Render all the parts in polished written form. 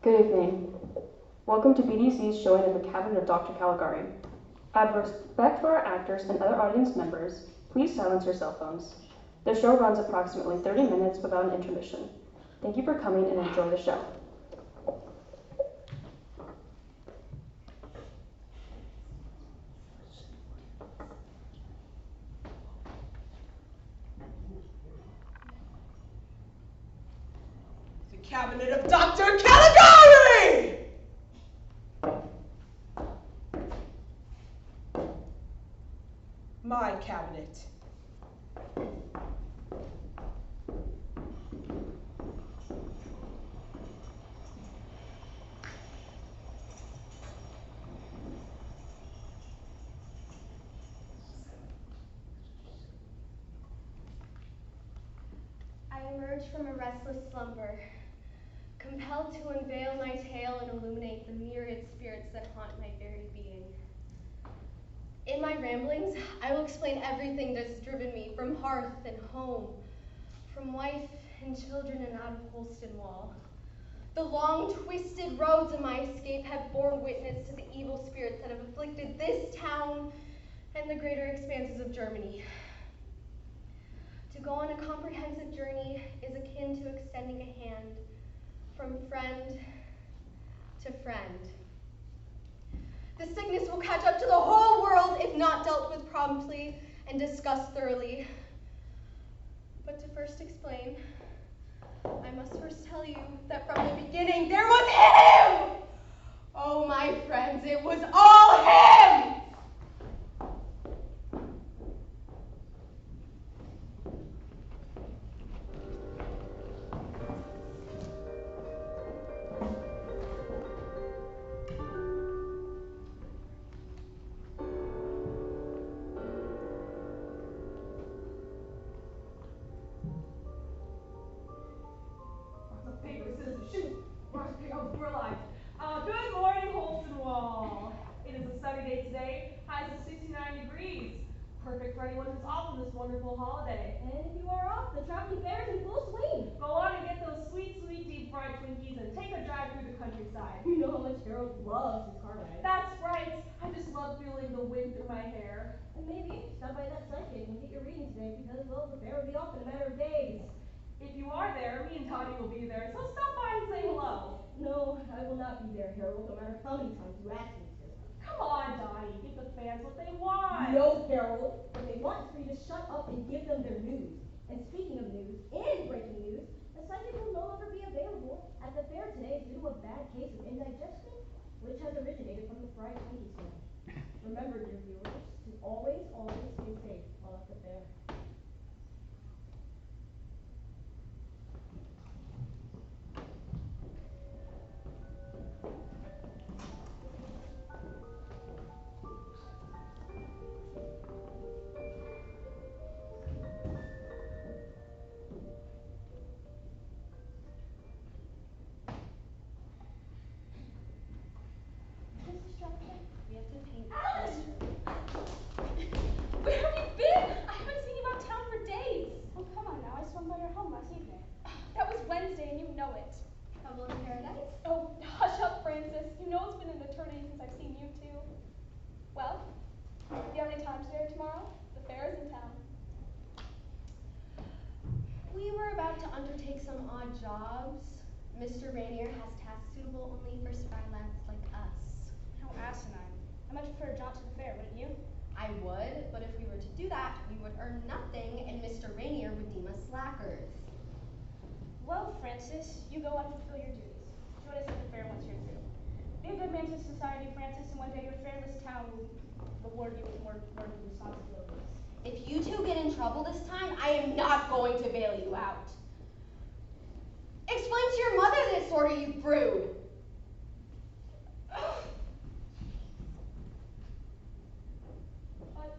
Good evening. Welcome to BDC's showing of The Cabinet of Dr. Caligari. Out of respect for our actors and other audience members, please silence your cell phones. The show runs approximately 30 minutes without an intermission. Thank you for coming and enjoy the show. The Cabinet of Dr. Caligari! My cabinet. I emerge from a restless slumber, compelled to unveil my tale and illuminate the myriad spirits that haunt my very being. In my ramblings, I will explain everything that's driven me from hearth and home, from wife and children and out of Holstenwall. The long, twisted roads of my escape have borne witness to the evil spirits that have afflicted this town and the greater expanses of Germany. To go on a comprehensive journey is akin to extending a hand from friend to friend. The sickness will catch up to the whole world if not dealt with promptly and discussed thoroughly. But to first explain, I must first tell you that from the beginning there was him! Oh, my friends, it was all him! Good morning, Holstenwall. It is a sunny day today, highs of 69 degrees. Perfect for anyone who's off on this wonderful holiday. And if you are off, the traveling fair is in full swing. Go on and get those sweet, sweet deep-fried Twinkies and take a drive through the countryside. You know how much Harold loves his car ride. That's right. I just love feeling the wind through my hair. And maybe stop by that psychic and get your reading today because, well, the fair will be off in a matter of days. If you are there, me and Dottie will be there, so stop by and say hello. No, I will not be there, Harold, no matter how many times you ask me to. Come on, Dottie. Give the fans what they want. No, Harold. What they want is for you to shut up and give them their news. And speaking of news, and breaking news, the psychic will no longer be available at the fair today due to a bad case of indigestion, which has originated from the fried Twinkie smash. Remember, dear viewers, to always, always stay safe. last evening? That was Wednesday, and you know it. Trouble in paradise? Oh, hush up, Francis. You know it's been an eternity since I've seen you two. Well, do you have any time today or tomorrow? The fair is in town. We were about to undertake some odd jobs. Mr. Rainier has tasks suitable only for spry lads like us. How asinine. I much prefer a jaunt to the fair, wouldn't you? I would, but if we were to do that, we would earn nothing, and Mr. Rainier would deem us slackers. Well, Francis, you go on and fulfill your duties. Join us at the fair once you're through. Be a good man to society, Francis, and one day your fairless town will reward you with more worthy responsibilities. If you two get in trouble this time, I am not going to bail you out. Explain to your mother this order, you brood. But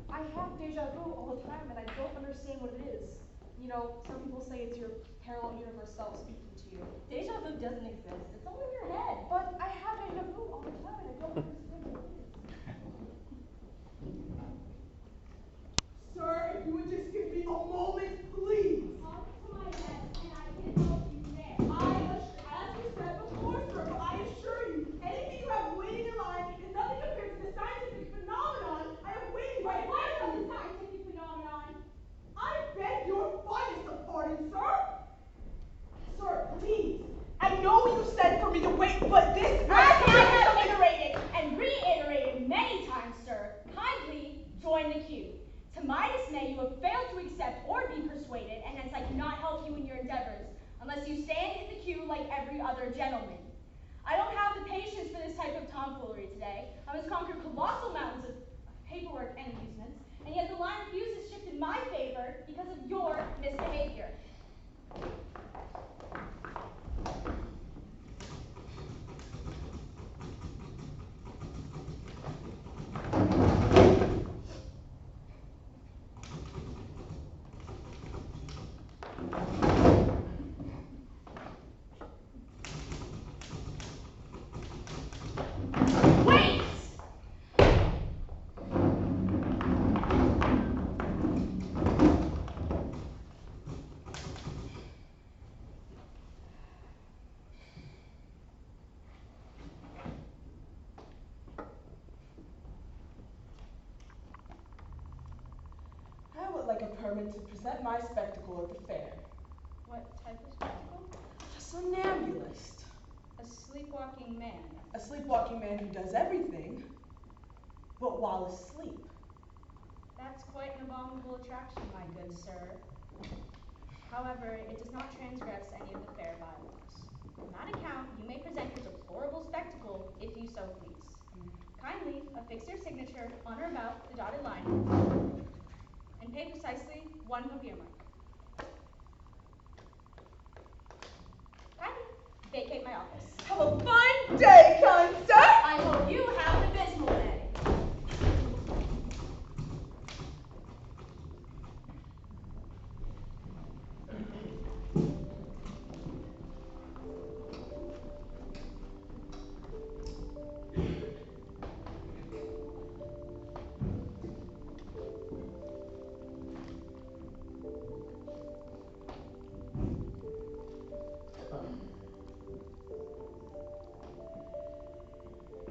I have deja vu all the time, and I don't understand what it is. You know, some people say it's your parallel universe self speaking to you. Deja vu doesn't exist. It's all in your head. But I have deja vu all the time, and I don't understand what it is. Sir, if you would just give me a moment, please. Talk to my desk, and I can help you there. As you said before, sir, but I assure you, anything you have waiting in line is nothing compared to the scientific phenomenon I have waiting right What here. is the scientific phenomenon? I beg your finest of pardon, sir. Sir, please. I know you said for me to wait, but this As I have iterated and reiterated many times, sir, kindly join the queue. To my dismay, you have failed to accept or be persuaded, and hence I cannot help you in your endeavors, unless you stand in the queue like every other gentleman. I don't have the patience for this type of tomfoolery today. I must conquer colossal mountains of paperwork and amusements, and yet the line of views has shifted in my favor because of your misbehavior. Wait! I would like a permit to present my spectacle at the fair. What type of spectacle? A somnambulist. A sleepwalking man. A sleepwalking man who does everything, but while asleep. That's quite an abominable attraction, my good sir. However, it does not transgress any of the fair bylaws. On that account, you may present your deplorable spectacle if you so please. Kindly affix your signature on or about the dotted line and pay precisely 1 papier mark. Kindly vacate my office. Have a fine day, kind sir! I hope you have an abysmal day.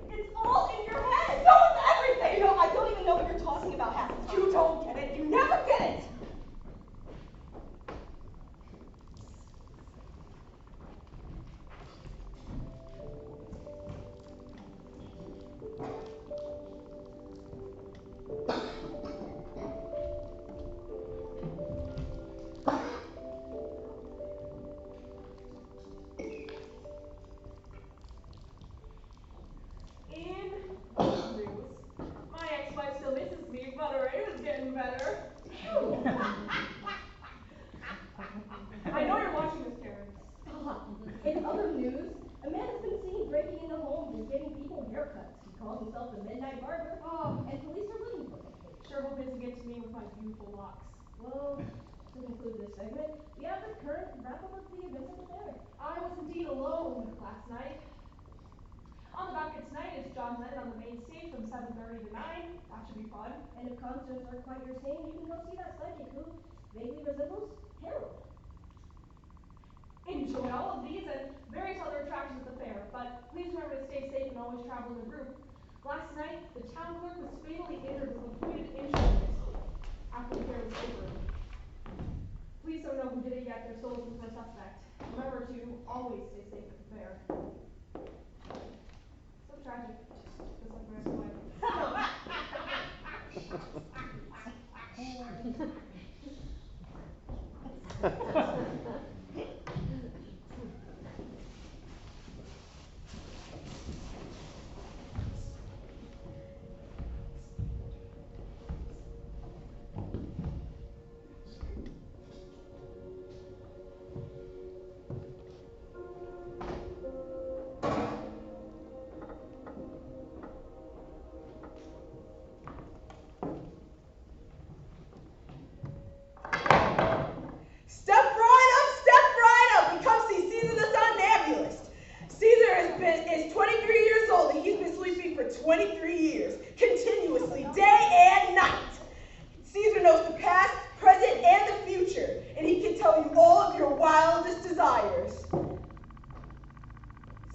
It's all in your head! So is everything! You know, I don't even know what you're talking about half the time. You don't get it. You never get it! In news, my ex-wife still misses me, but her aim is getting better. I know you're watching this, Karen. Stop. In other news, a man has been seen breaking into homes and giving people haircuts. He calls himself the Midnight Barber, and police are looking for him. Sure hope he doesn't get to me with my beautiful locks. Well, to conclude this segment, we have the current wrap-up of the events at the fair. I was indeed alone last night. On the docket tonight is John Lennon on the main stage from 7:30 to 9. That should be fun. And if concerts aren't quite your thing, you can go see that psychic who vaguely resembles Harold. enjoy all of these and various other attractions at the fair, but please remember to stay safe and always travel in a group. Last night, the town clerk was fatally injured with a pointed instrument after the fair was over. Police don't know who did it yet. They're still looking for a suspect. Remember to always stay safe at the fair. So tragic, just like the rest of life. Is 23 years old and he's been sleeping for 23 years, continuously, day and night. Caesar knows the past, present, and the future, and he can tell you all of your wildest desires.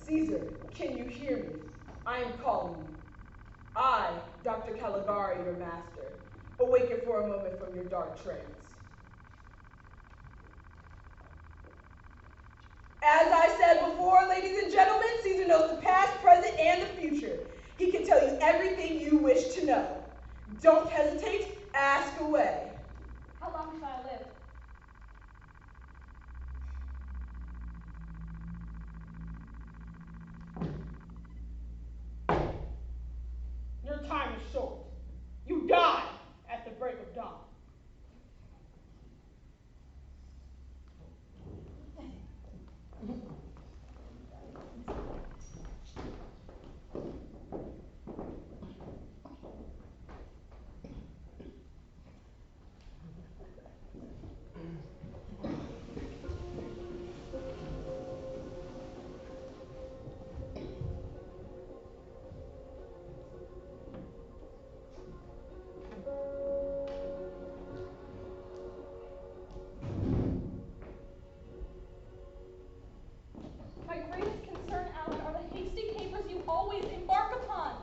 Caesar, can you hear me? I am calling you. I, Dr. Caligari, your master, awaken for a moment from your dark trance. As I said before, ladies and gentlemen, Caesar knows the past, present, and the future. He can tell you everything you wish to know. Don't hesitate, ask away. How long shall I live? Your time is short. You die at the break of dawn. My greatest concern, Alan, are the hasty capers you always embark upon,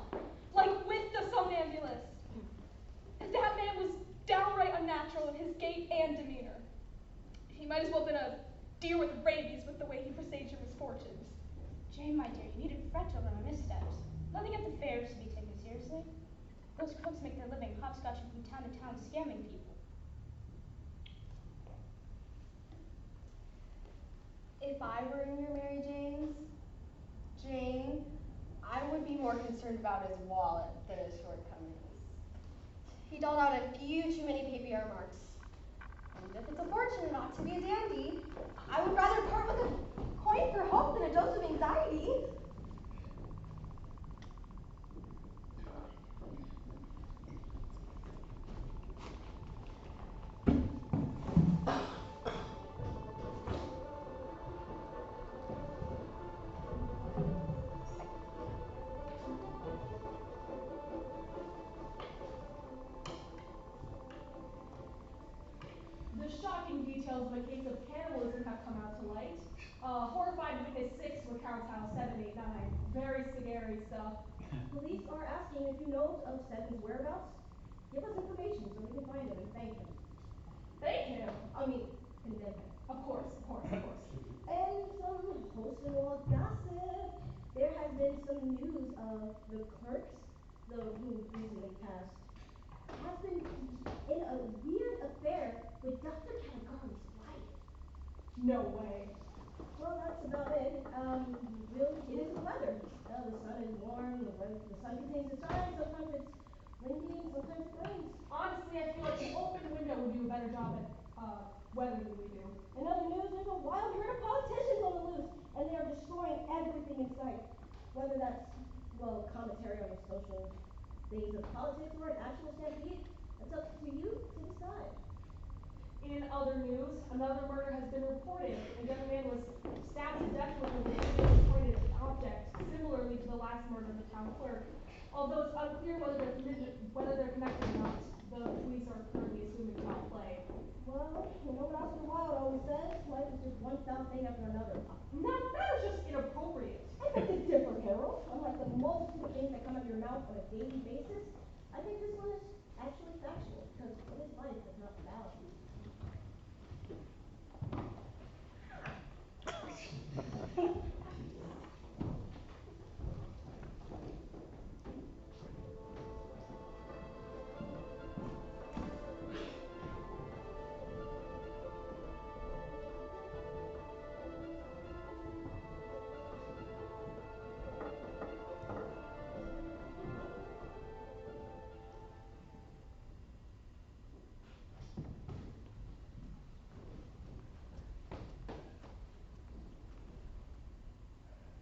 like with the somnambulist. That man was downright unnatural in his gait and demeanor. He might as well have been a deer with rabies with the way he presaged your misfortunes. Jane, my dear, you needn't fret over my missteps. Nothing at the fair is to be taken seriously. Those crooks make their living hopscotching from town to town, scamming people. If I were in your Mary Jane, I would be more concerned about his wallet than his shortcomings. He doled out a few too many paper marks. And if it's a fortune not to be a dandy, I would rather part with a coin for hope than a dose of anxiety. The shocking details of a case of cannibalism have come out to light. Horrified witness 6 recounts how 789. Very scary stuff. Police are asking if you know of Seven's whereabouts. Give us information so we can find him and thank him. Thank him. I mean, condemn him. Of course. And some Holstenwall gossip. There has been some news of the clerks, who recently passed, has been in a weird affair with Dr. Caligari's wife. No way. Well, that's about it. We'll get into the weather. The sun is warm, the sun continues to shine, sometimes it's windy, and sometimes it rains. Honestly, I feel like an open window would do a better job at weather than we do. In other news, there's a wild herd of politicians on the loose, and they are destroying everything in sight. Whether that's, commentary on the social things of politics or an actual stampede, it's up to you to decide. In other news, another murder has been reported. A young man was stabbed to death with a rigid pointed object, similarly to the last murder of the town clerk. Although it's unclear whether they're connected or not, the police are currently assuming foul play. Well, you know what Oscar Wilde always says? Life is just one foul thing after another. Now, that is just inappropriate. I think it's different, Carol. Unlike the multitude of things that come out of your mouth on a daily basis, I think this one is actually factual, because what is life if not reality?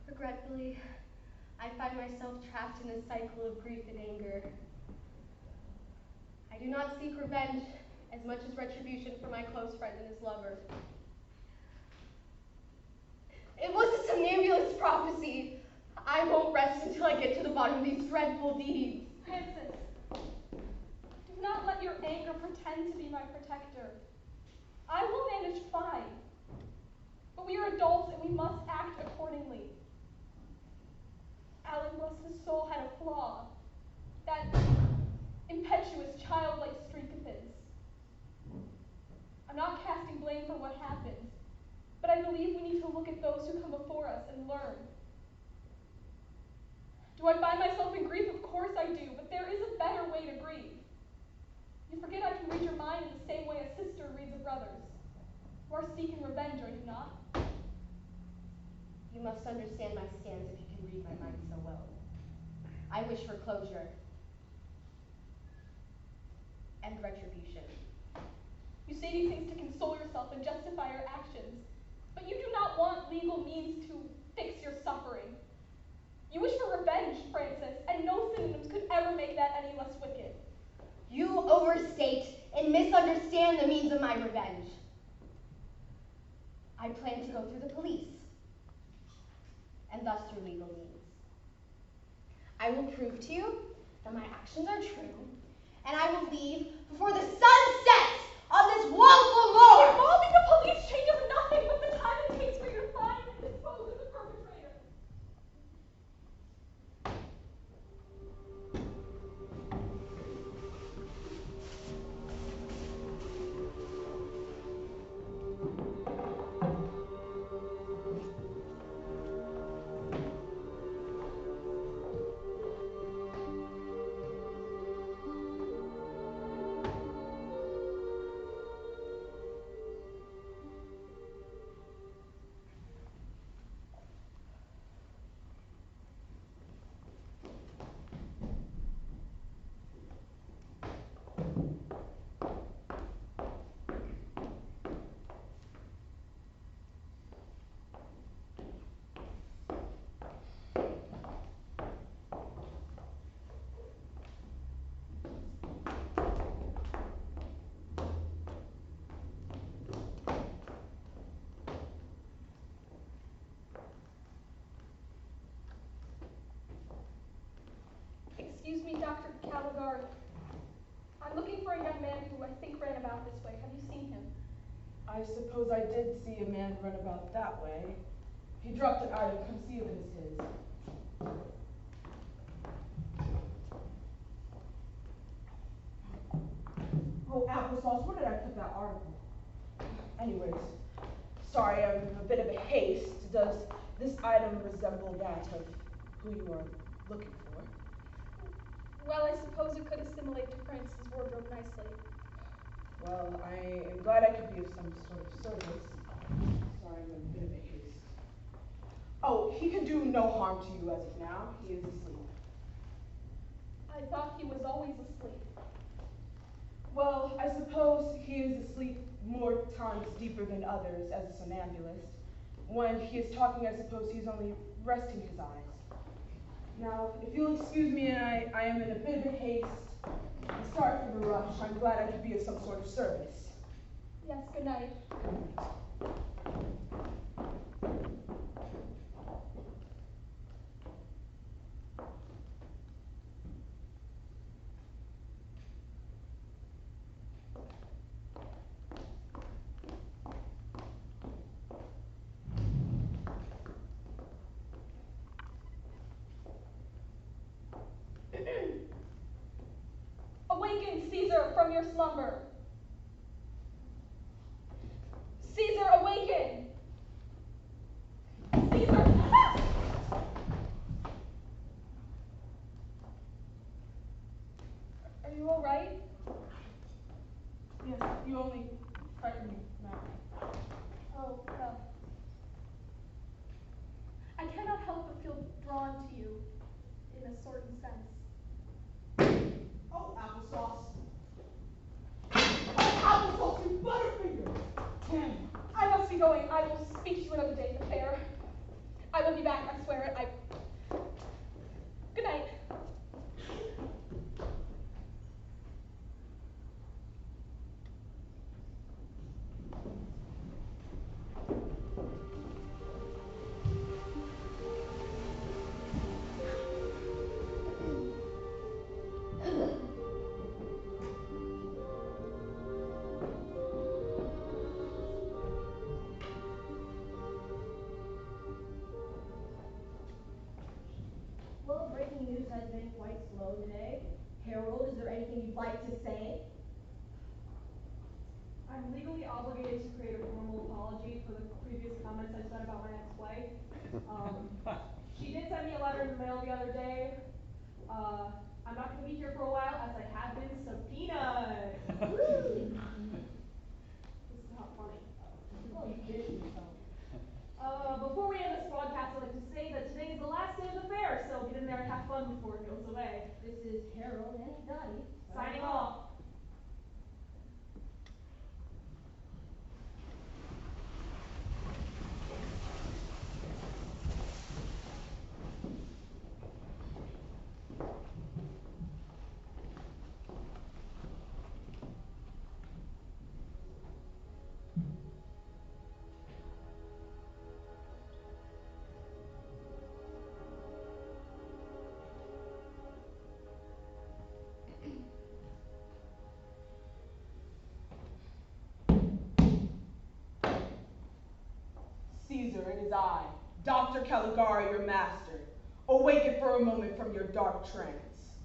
Regretfully, I find myself trapped in a cycle of grief and anger. I do not seek revenge as much as retribution for my close friend and his lover. It was a somnambulist prophecy. I won't rest until I get to the bottom of these dreadful deeds. Princess, do not let your anger pretend to be my protector. I will manage fine. But we are adults and we must act accordingly. Alan, bless his soul, had a flaw. That impetuous, childlike streak of his. I'm not casting blame for what happened, but I believe we need to look at those who come before us and learn. Do I find myself in grief? Of course I do, but there is a better way to grieve. You forget I can read your mind in the same way a sister reads a brother's. You are seeking revenge, are you not? You must understand my stance if you can read my mind so well. I wish for closure and retribution. You say these things to console yourself and justify your actions, but you do not want legal means to fix your suffering. You wish for revenge, Francis, and no synonyms could ever make that any less wicked. You overstate and misunderstand the means of my revenge. I plan to go through the police, and thus through legal means. I will prove to you that my actions are true, and I will leave before the sun sets on this woeful moor. Involving the police changes nothing but the time it takes for you to find and dispose of the perpetrator. Excuse me, Dr. Caligari. I'm looking for a young man who I think ran about this way. Have you seen him? I suppose I did see a man run about that way. He dropped an item concealed as his. Oh, applesauce, where did I put that article? Anyways, sorry, I'm in a bit of a haste. Does this item resemble that of who you are looking for? Well, I suppose it could assimilate to Francis's wardrobe nicely. Well, I am glad I could be of some sort of service. Sorry, I'm in a bit of a haste. Oh, he can do no harm to you as of now. He is asleep. I thought he was always asleep. Well, I suppose he is asleep more times deeper than others as a somnambulist. When he is talking, I suppose he's only resting his eyes. Now, if you'll excuse me, I am in a bit of a haste. Sorry for the rush. I'm glad I could be of some sort of service. Yes, good night. your slumber. Caesar, awaken! Caesar! Ah! Are you all right? Yes, you only frightened me, not me. Oh, well. I cannot help but feel drawn to you in a certain sense. Oh, applesauce. Oh, applesauce, you butterfinger! Damn. I must be going. I will speak to you another day at the fair. I will be back, I swear it. Good night. Well, breaking news has been quite slow today. Harold, is there anything you'd like to say? I'm legally obligated to create a formal apology for the previous comments I said about my ex-wife. She did send me a letter in the mail the other day. I'm not going to be here for a while as I have been subpoenaed. This is not funny. Oh, you kidding yourself. Before we end this broadcast, I'd like to say that today is the last day of the fair, so get in there and have fun before it goes away. This is Harold and Dottie. Signing off. Caesar, it is I, Dr. Caligari, your master. Awaken for a moment from your dark trance.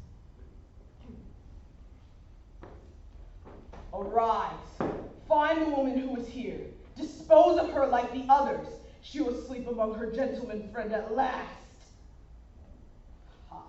Arise, find the woman who is here. Dispose of her like the others. She will sleep among her gentleman friend at last. Ha.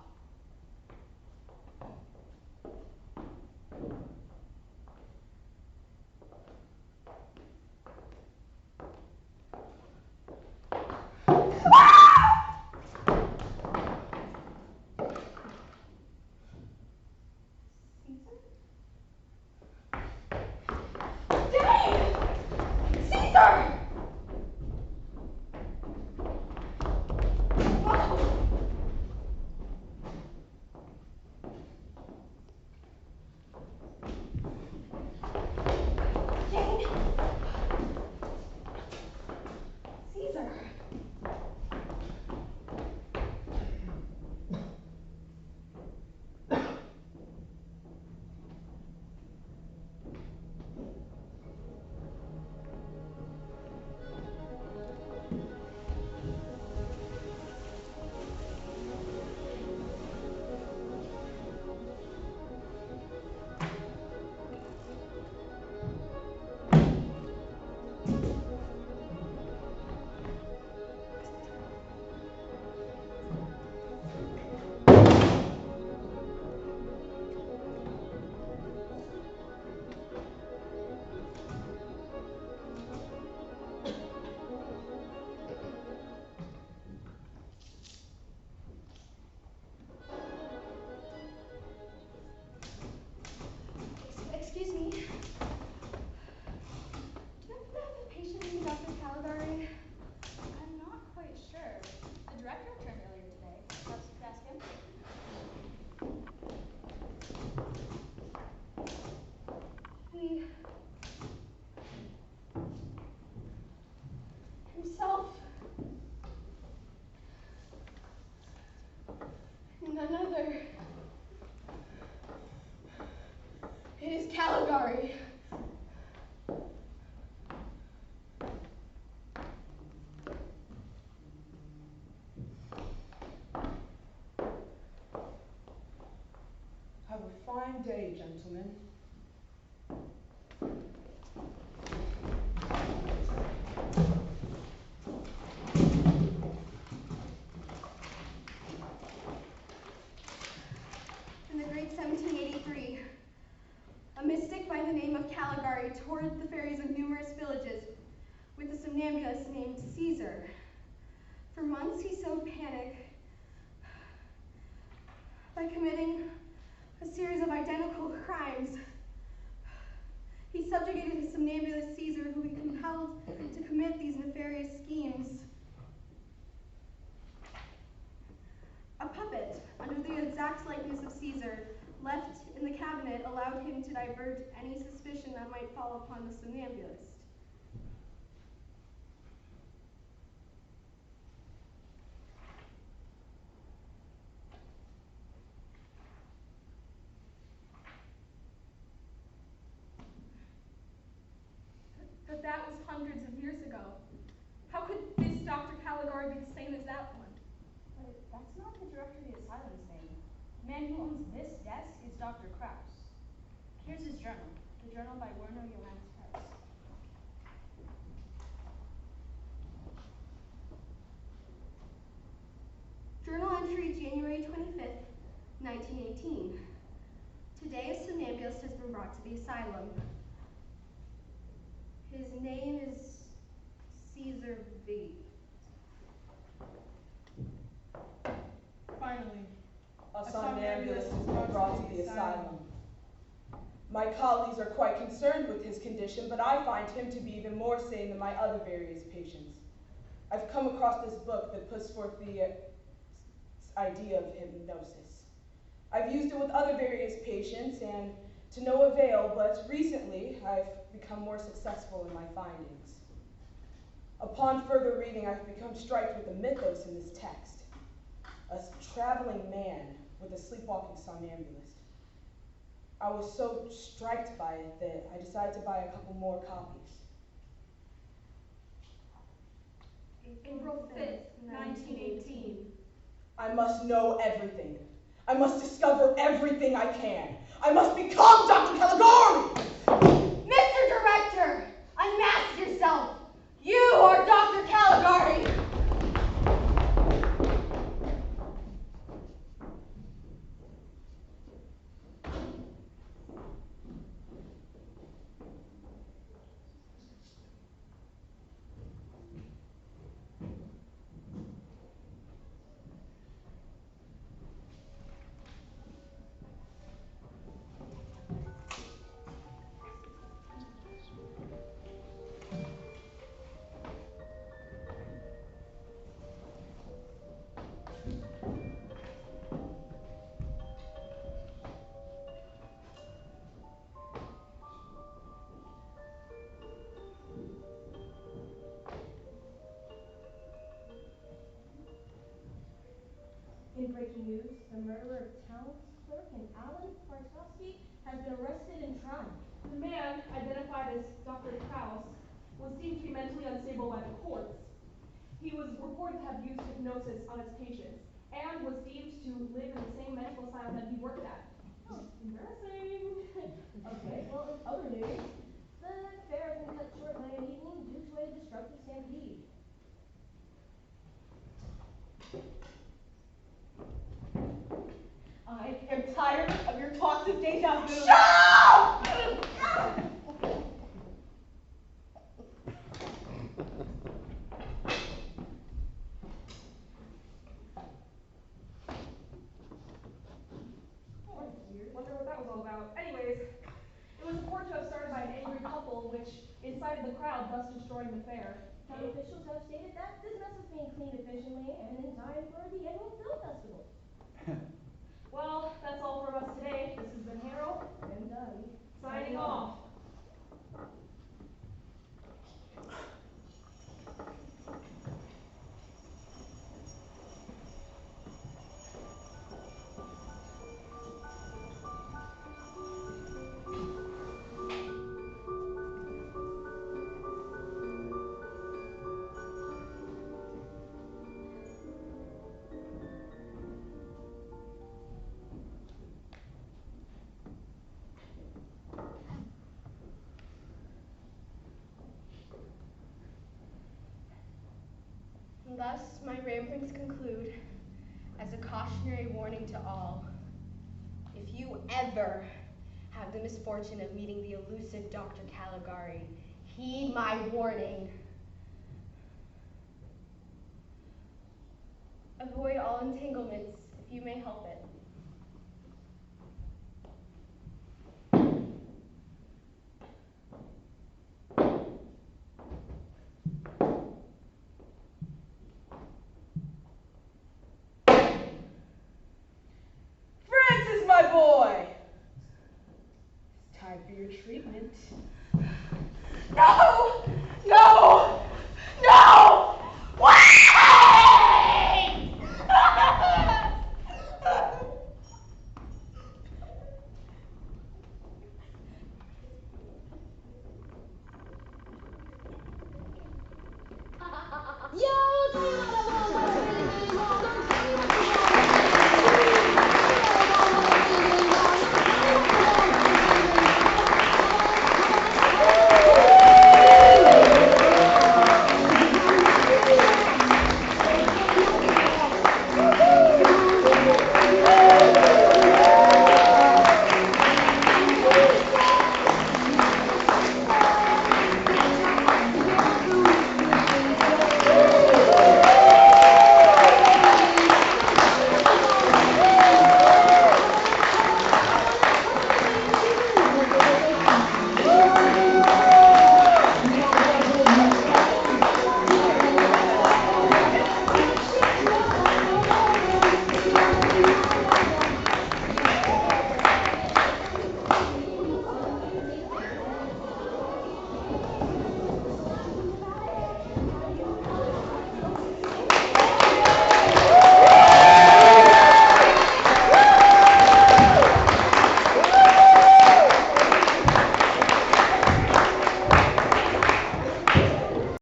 Excuse me. Do you happen to have a patient named Dr. Caligari? I'm not quite sure. The director returned earlier today. Perhaps you could ask him. Himself. None other. It is Caligari. Have a fine day, gentlemen. Caligari toured the ferries of numerous villages with a somnambulist named Caesar. For months he sowed panic by committing a series of identical crimes. He subjugated his somnambulist Caesar, who he compelled to commit these nefarious schemes. A puppet, under the exact likeness of Caesar, left in the cabinet allowed him to divert any suspicion that might fall upon the somnambulist. But that was hundreds of years ago. How could this Dr. Caligari be the same as that one? But that's not the director of the asylum's name. The man who owns this desk is Dr. Kraus. Here's his journal, the journal by Werner Johannes Kraus. Journal entry January 25th, 1918. Today a somnambulist has been brought to the asylum. His name is Caesar V. Finally, a somnambulist has been brought to the asylum. My colleagues are quite concerned with his condition, but I find him to be even more sane than my other various patients. I've come across this book that puts forth the idea of hypnosis. I've used it with other various patients and to no avail, but recently I've become more successful in my findings. Upon further reading, I've become struck with the mythos in this text. A traveling man with a sleepwalking somnambulist. I was so struck by it that I decided to buy a couple more copies. April 5th, 1918. I must know everything. I must discover everything I can. I must become Dr. Caligari! Mr. Director, unmask yourself. You are Dr. Caligari. In breaking news, the murderer of town clerk and Alan Kwartowski has been arrested and tried. The man, identified as Dr. Kraus, was deemed to be mentally unstable by the courts. He was reported to have used hypnosis on his patients and was deemed to live in the same medical asylum that he worked at. Oh. Embarrassing. Okay, well, in other news, the fair has been cut short by an evening due to a destructive stampede. I am tired of your talks of deja vu. Shut up! Wonder what that was all about. Anyways, it was reported to have started by an angry couple, which incited the crowd, thus destroying the fair. Town officials have stated that this mess is being cleaned efficiently and in time for the annual film festival. Well, that's all from us today. This has been Harold, And signing off. Thus, my ramblings conclude as a cautionary warning to all. If you ever have the misfortune of meeting the elusive Dr. Caligari, heed my warning. Avoid all entanglements if you may help it. Francis, my boy! It's time for your treatment. No! No! No! Wait! Yo,